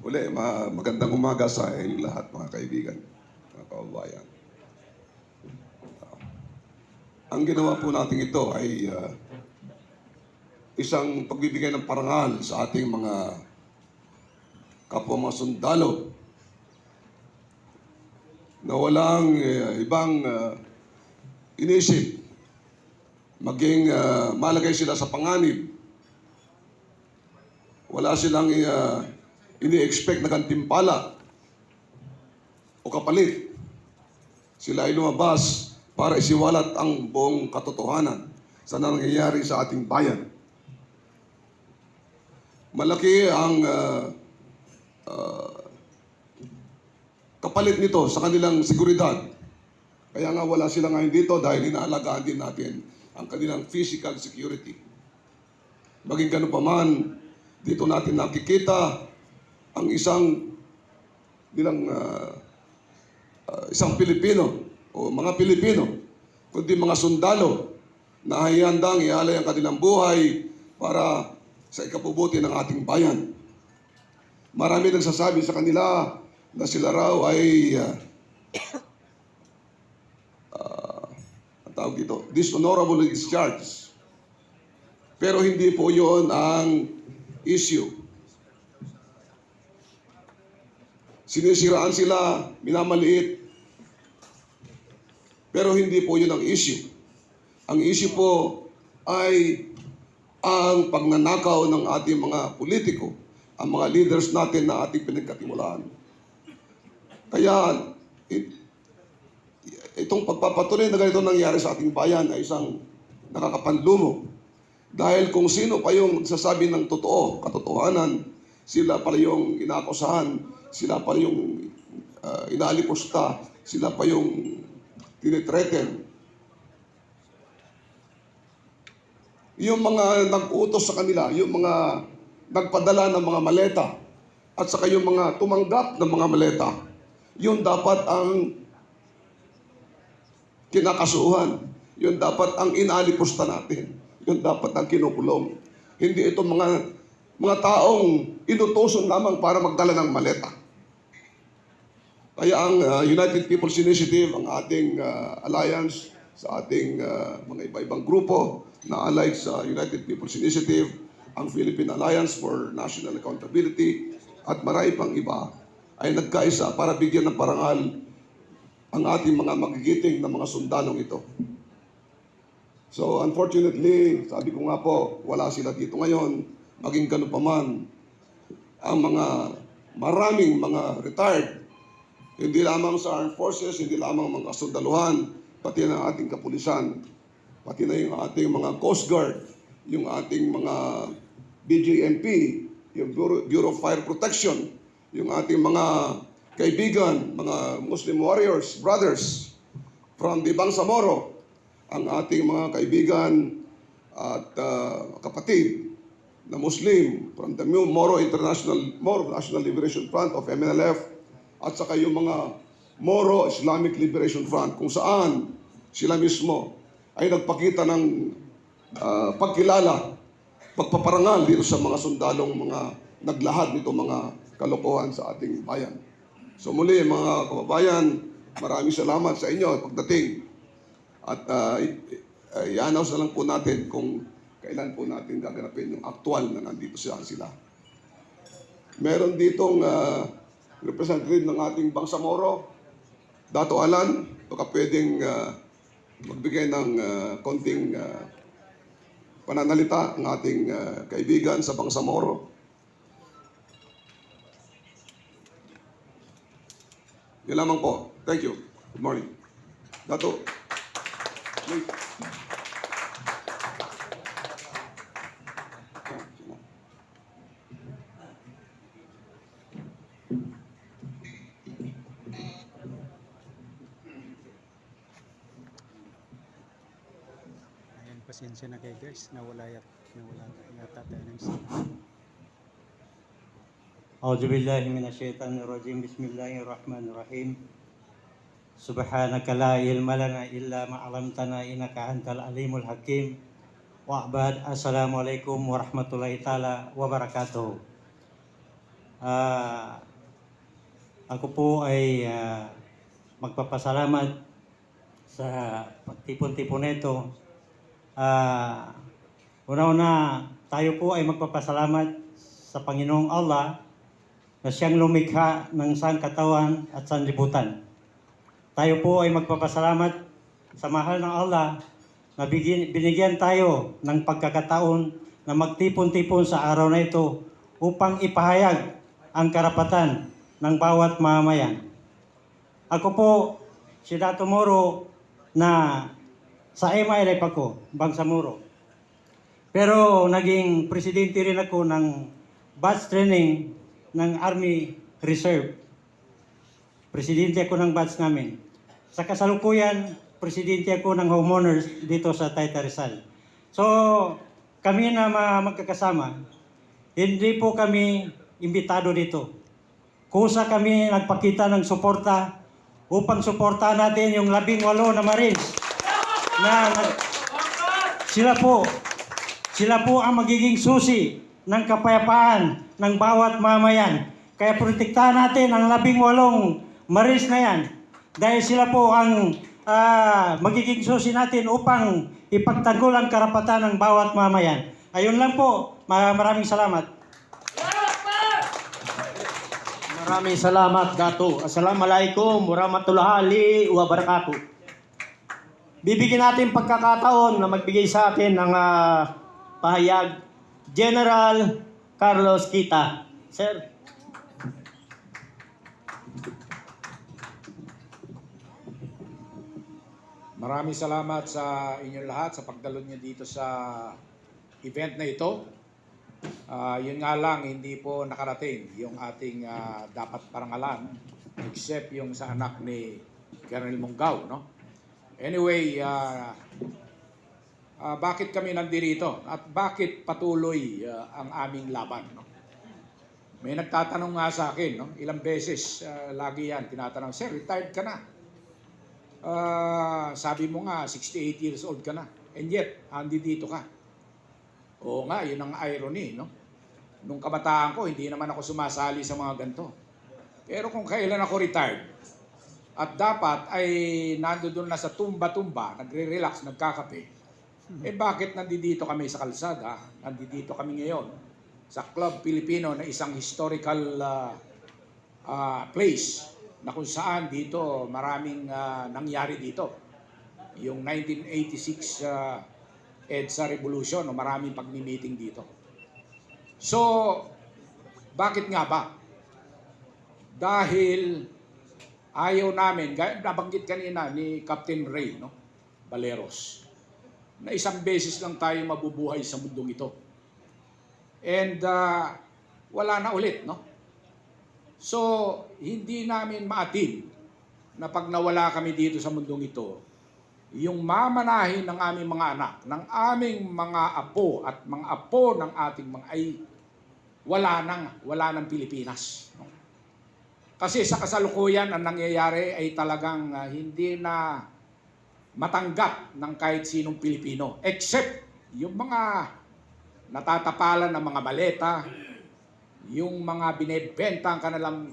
Uli, magandang umaga sa inyong lahat, mga kaibigan, mga kababayan. Ang ginawa po natin ito ay isang pagbibigay ng parangal sa ating mga kapwa mga sundalo na walang ibang inisip, maging malagay sila sa panganib. Wala silang ini-expect na gantimpala o kapalit. Sila ay lumabas para isiwalat ang buong katotohanan sa nangyayari sa ating bayan. Malaki ang kapalit nito sa kanilang seguridad. Kaya nga wala sila ngayon dito dahil inaalagaan din natin ang kanilang physical security. Maging ganun pa man, dito natin nakikita ang isang Pilipino o mga Pilipino, kundi mga sundalo na handang ialay ang kanilang buhay para sa ikabubuti ng ating bayan. Marami nagsasabi sa kanila na sila raw ay dishonorable discharge. Pero hindi po yun ang issue. Sinisiraan sila, minamaliit. Pero hindi po yun ang issue. Ang issue po ay ang pagnanakaw ng ating mga politiko, ang mga leaders natin na ating pinagkatiwalaan. Kaya itong pagpapatuloy na ganito nangyari sa ating bayan ay isang nakakapanlumo. Dahil kung sino pa yung nagsasabi ng totoo, katotohanan, sila pala yung inaakusahan, sila pala yung inaalipusta, sila pa yung tinitreten. Yung mga nag-utos sa kanila, yung mga nagpadala ng mga maleta, at saka yung mga tumanggap ng mga maleta, yun dapat ang kinakasuhan. Yun dapat ang inaalipusta natin. Yun dapat ang kinukulong. Hindi itong mga taong inutusan lamang para magdala ng maleta. Kaya ang United People's Initiative, ang ating alliance sa ating mga iba-ibang grupo na allied sa United People's Initiative, ang Philippine Alliance for National Accountability, at marami pang iba, ay nagkaisa para bigyan ng parangal ang ating mga magigiting na mga sundalong ito. So unfortunately, sabi ko nga po, wala sila dito ngayon. Maging ganun pa man, ang maraming mga retired, hindi lamang sa armed forces, hindi lamang mga sundaluhan, pati na ating kapulisan, pati na yung ating mga Coast Guard, yung ating mga BJMP, yung Bureau of Fire Protection, yung ating mga kaibigan, mga Muslim warriors, brothers from the Bangsamoro, ang ating mga kaibigan at kapatid na Muslim from the Moro National Liberation Front of MNLF, at saka yung mga Moro Islamic Liberation Front, kung saan sila mismo ay nagpakita ng pagkilala, pagpaparangal dito sa mga sundalong mga naglahad nito mga kalokohan sa ating bayan. So muli mga kababayan, maraming salamat sa inyo at pagdating. At i-announce na lang po natin kung kailan po natin gaganapin yung aktual na nandito sila. Meron ditong representative ng ating Bangsamoro, Dato Alan, baka pwedeng magbigay ng konting pananalita ng ating kaibigan sa Bangsamoro. Yan lamang po. Thank you. Good morning. Dato. Please. Pasensya na kayo guys, nawala yata tayo ng A'udzu billahi minasyaitonir rajim. Bismillahirrahmanirrahim. Subhanaka la ilma lana illa ma 'allamtana innaka antal alimul hakim. Wa ba'd. Assalamualaikum warahmatullahi taala wabarakatuh. Ah, ako po ay magpapasalamat sa pagtipon-tipon nito. Una-una, tayo po ay magpapasalamat sa Panginoong Allah na siyang lumikha ng sangkatawan at sanlibutan. Tayo po ay magpapasalamat sa mahal ng Allah na binigyan tayo ng pagkakataon na magtipon-tipon sa araw na ito upang ipahayag ang karapatan ng bawat mamamayan. Ako po, si Dato Moro, na sa MILF ako, Bangsamoro. Pero naging presidente rin ako ng batch training ng Army Reserve. Presidente ako ng batch namin. Sa kasalukuyan, presidente ako ng homeowners dito sa Taytay Rizal. So, kami na magkakasama, hindi po kami imbitado dito. Kusa kami nagpakita ng suporta upang suportahan natin yung 18 na Marines na sila po ang magiging susi ng kapayapaan ng bawat mamayan. Kaya protektahan natin ang 18 Marines na yan dahil sila po ang magiging susi natin upang ipagtanggol ang karapatan ng bawat mamayan. Ayun lang po. Maraming salamat. Maraming salamat, Dato. Assalamualaikum warahmatullahi wabarakatuh. Bibigyan natin pagkakataon na magbigay sa atin ng pahayag General Carlos Kita. Sir. Maraming salamat sa inyong lahat sa pagdalo niyo dito sa event na ito. Yun nga lang, hindi po nakarating yung ating dapat parangalan except yung sa anak ni Colonel Monggao, no? Anyway, bakit kami nandito at bakit patuloy ang aming laban, no? May nagtatanong nga sa akin, no? Ilang beses lagi yan tinatanong, "Sir, retired ka na. Sabi mo nga 68 years old ka na, and yet dito ka." Oo nga, yun ang irony, no? Nung kabataan ko, hindi naman ako sumasali sa mga ganito. Pero kung kailan ako retired, at dapat ay nandoon na sa tumba-tumba, nagre-relax, nagkakape, bakit nandito kami sa kalsada? Nandito kami ngayon sa Club Filipino na isang historical place na kung saan dito maraming nangyari dito. Yung 1986 EDSA Revolution, o maraming pagmi-meeting dito. So, bakit nga ba? Dahil ayaw namin, nabanggit kanina ni Captain Ray, no? Baleros, na isang beses lang tayo mabubuhay sa mundong ito. And wala na ulit, no? So, hindi namin maatin na pag nawala kami dito sa mundong ito, yung mamanahin ng aming mga anak, ng aming mga apo at mga apo ng ating mga ay wala ng Pilipinas. No? Kasi sa kasalukuyan ang nangyayari ay talagang hindi na matanggap ng kahit sinong Pilipino except yung mga natatapalan ng mga baleta, yung mga binebenta ang kanilang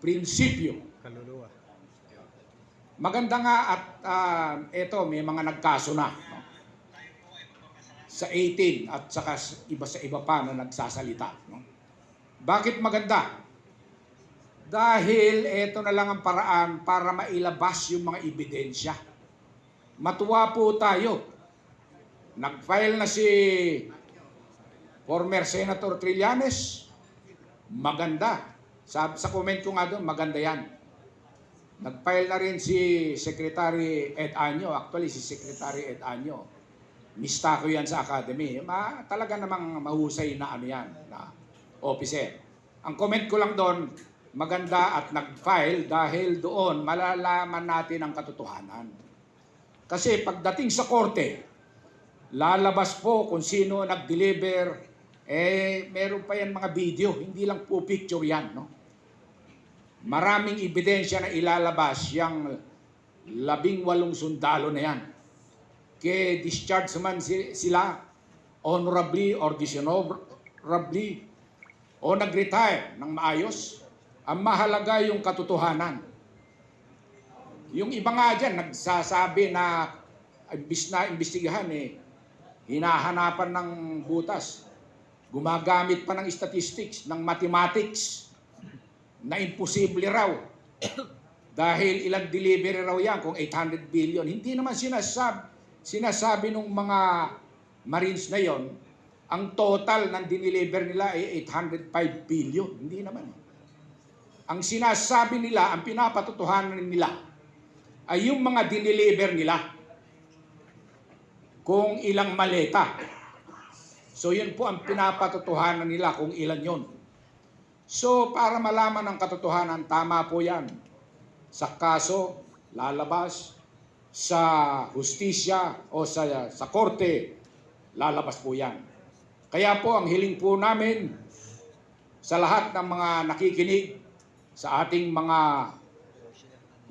prinsipyo. Kaluluwa. Maganda nga at eto may mga nagkaso na, no? Sa 18 at saka sa iba pa na nagsasalita, no? Bakit maganda? Dahil eto na lang ang paraan para mailabas yung mga ebidensya. Matuwa po tayo. Nag-file na si former Senator Trillanes. Maganda. Sa comment ko nga doon, maganda yan. Nag-file na rin si Secretary Ed Año. Actually, si Secretary Ed Año, mista ko yan sa academy. Talaga namang mahusay na ano yan, na officer. Ang comment ko lang doon, maganda at nag-file dahil doon malalaman natin ang katotohanan. Kasi pagdating sa korte, lalabas po kung sino nag-deliver, meron pa yan mga video, hindi lang po picture yan, no? Maraming ebidensya na ilalabas yung 18 sundalo na yan. Kaya discharge man sila honorably or dishonorably o nag-retire ng maayos. Ang mahalaga yung katotohanan. Yung iba nga dyan, nagsasabi na imbis na imbestigahan hinahanapan ng butas. Gumagamit pa ng statistics, ng mathematics, na imposible raw. Dahil ilang delivery raw yan kung 800 billion. Hindi naman sinasabi nung mga Marines na yon, ang total ng dineliver nila ay 805 billion. Hindi naman. Ang sinasabi nila, ang pinapatotohanan nila, ay yung mga dineliver nila kung ilang maleta. So yun po ang pinapatotohanan nila kung ilan yon. So para malaman ang katotohanan, tama po yan. Sa kaso, lalabas. Sa hustisya o sa korte, lalabas po yan. Kaya po ang hiling po namin sa lahat ng mga nakikinig sa ating mga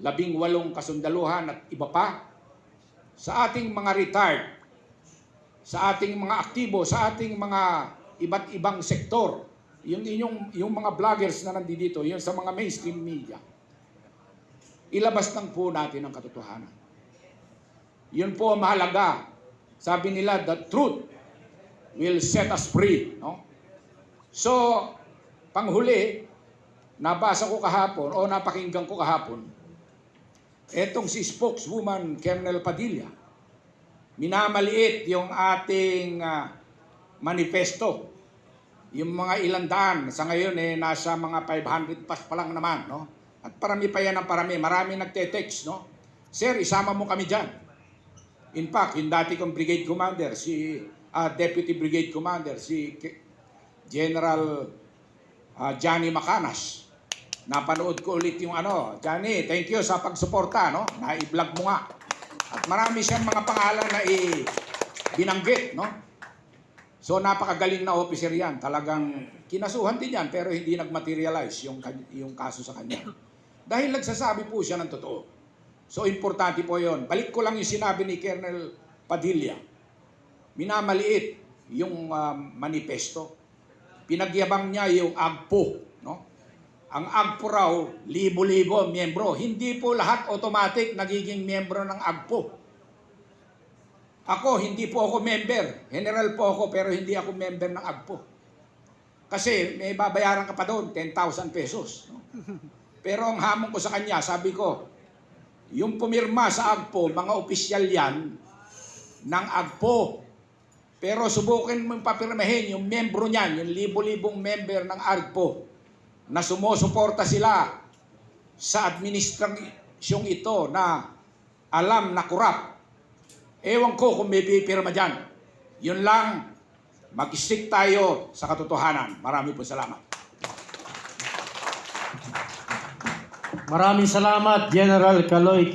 18 kasundaluhan at iba pa, sa ating mga retired, sa ating mga aktibo, sa ating mga iba't ibang sektor, yung mga vloggers na nandito, yung sa mga mainstream media, ilabas lang po natin ang katotohanan. Yun po ang mahalaga. Sabi nila, the truth will set us free. No? So, panghuli, nabasa ko kahapon o napakinggan ko kahapon, etong si spokeswoman Colonel Padilla, minamaliit yung ating manifesto. Yung mga ilang daan, sa ngayon nasa mga 500 pas pa lang naman. No? At parami pa yan ang parami. Marami nagte-text. No? Sir, isama mo kami dyan. In fact, yung dati kong brigade commander, si deputy brigade commander, si General Johnny Macanas. Napanood ko ulit yung Johnny, thank you sa pagsuporta, no? Na-i-vlog mo nga. At marami siyang mga pangalan na binanggit, no? So napakagaling na officer yan. Talagang kinasuhan din yan, pero hindi nag-materialize yung kaso sa kanya. Dahil nagsasabi po siya ng totoo. So, importante po yon. Balik ko lang yung sinabi ni Colonel Padilla. Minamaliit yung manifesto. Pinagyabang niya yung AGPO. No? Ang AGPO raw, libo-libo miyembro. Hindi po lahat automatic nagiging miyembro ng AGPO. Ako, hindi po ako member. General po ako, pero hindi ako member ng AGPO. Kasi may babayaran ka pa doon, 10,000 pesos. No? Pero ang hamon ko sa kanya, sabi ko, yung pumirma sa AGPO, mga opisyal yan ng AGPO. Pero subukin mong papirmahin yung membro niyan, yung libo-libong member ng AGPO, na sumusuporta sila sa administrasyong ito na alam na kurap. Ewan ko kung may pipirma dyan. Yun lang, mag-stick tayo sa katotohanan. Marami po salamat. Maraming salamat, General Caloy